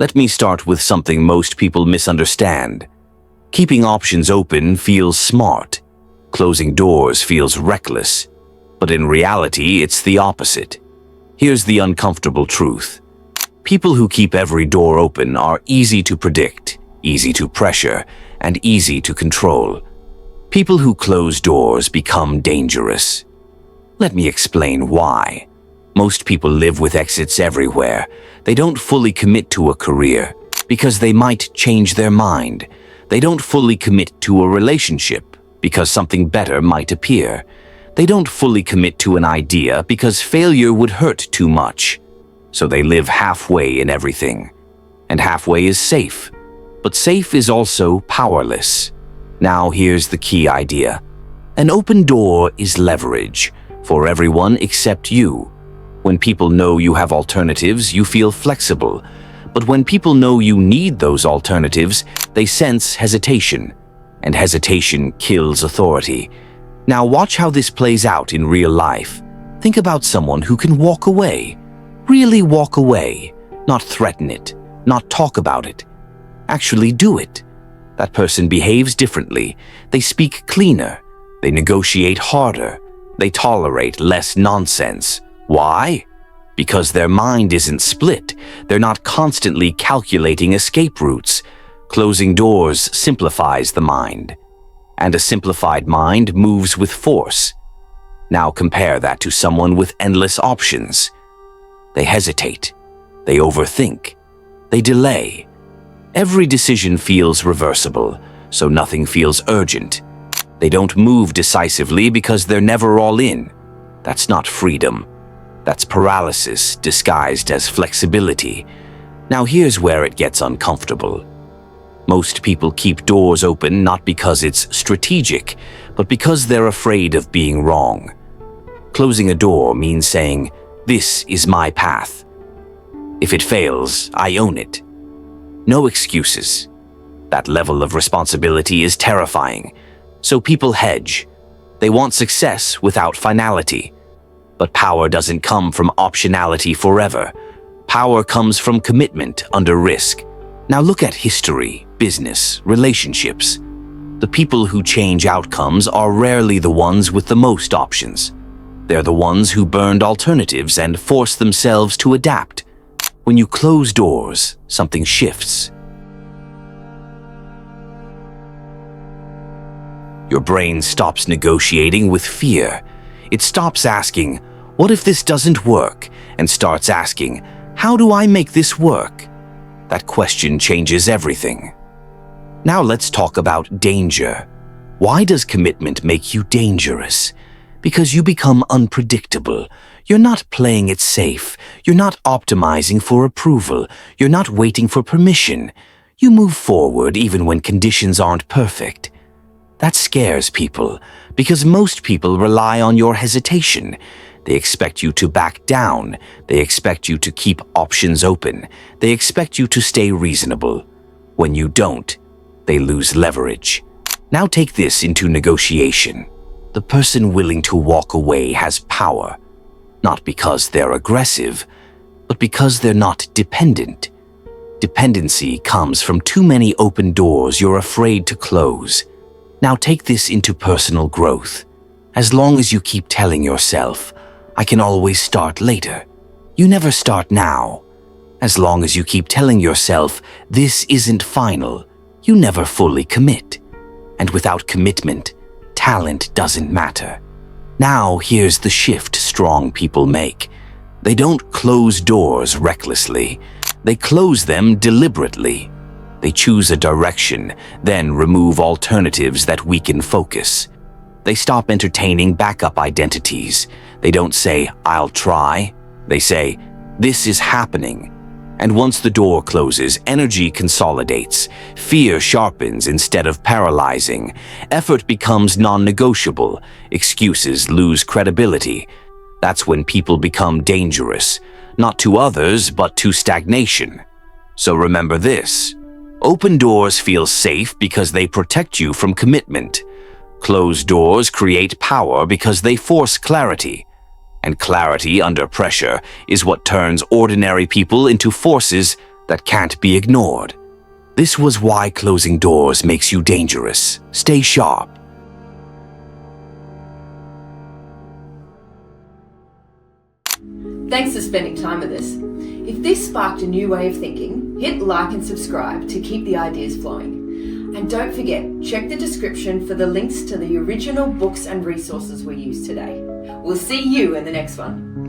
Let me start with something most people misunderstand. Keeping options open feels smart. Closing doors feels reckless. But in reality, it's the opposite. Here's the uncomfortable truth. People who keep every door open are easy to predict, easy to pressure, and easy to control. People who close doors become dangerous. Let me explain why. Most people live with exits everywhere. They don't fully commit to a career because they might change their mind. They don't fully commit to a relationship because something better might appear. They don't fully commit to an idea because failure would hurt too much. So they live halfway in everything. And halfway is safe. But safe is also powerless. Now here's the key idea. An open door is leverage for everyone except you. When people know you have alternatives, you feel flexible. But when people know you need those alternatives, they sense hesitation. And hesitation kills authority. Now watch how this plays out in real life. Think about someone who can walk away. Really walk away. Not threaten it. Not talk about it. Actually do it. That person behaves differently. They speak cleaner. They negotiate harder. They tolerate less nonsense. Why? Because their mind isn't split. They're not constantly calculating escape routes. Closing doors simplifies the mind. And a simplified mind moves with force. Now compare that to someone with endless options. They hesitate. They overthink. They delay. Every decision feels reversible, so nothing feels urgent. They don't move decisively because they're never all in. That's not freedom. That's paralysis disguised as flexibility. Now here's where it gets uncomfortable. Most people keep doors open not because it's strategic, but because they're afraid of being wrong. Closing a door means saying, "This is my path. If it fails, I own it." No excuses. That level of responsibility is terrifying. So people hedge. They want success without finality. But power doesn't come from optionality forever. Power comes from commitment under risk. Now look at history, business, relationships. The people who change outcomes are rarely the ones with the most options. They're the ones who burned alternatives and forced themselves to adapt. When you close doors, something shifts. Your brain stops negotiating with fear. It stops asking, "What if this doesn't work?" and starts asking, "How do I make this work?" That question changes everything. Now let's talk about danger. Why does commitment make you dangerous? Because you become unpredictable. You're not playing it safe. You're not optimizing for approval. You're not waiting for permission. You move forward even when conditions aren't perfect. That scares people because most people rely on your hesitation. They expect you to back down. They expect you to keep options open. They expect you to stay reasonable. When you don't, they lose leverage. Now take this into negotiation. The person willing to walk away has power, not because they're aggressive, but because they're not dependent. Dependency comes from too many open doors you're afraid to close. Now take this into personal growth. As long as you keep telling yourself, "I can always start later," you never start now. As long as you keep telling yourself, "This isn't final," you never fully commit. And without commitment, talent doesn't matter. Now here's the shift strong people make. They don't close doors recklessly. They close them deliberately. They choose a direction, then remove alternatives that weaken focus. They stop entertaining backup identities. They don't say, "I'll try." They say, "This is happening." And once the door closes, energy consolidates. Fear sharpens instead of paralyzing. Effort becomes non-negotiable. Excuses lose credibility. That's when people become dangerous, not to others, but to stagnation. So remember this. Open doors feel safe because they protect you from commitment. Closed doors create power because they force clarity. And clarity under pressure is what turns ordinary people into forces that can't be ignored. This was why closing doors makes you dangerous. Stay sharp. Thanks for spending time with us. If this sparked a new way of thinking, hit like and subscribe to keep the ideas flowing. And don't forget, check the description for the links to the original books and resources we used today. We'll see you in the next one.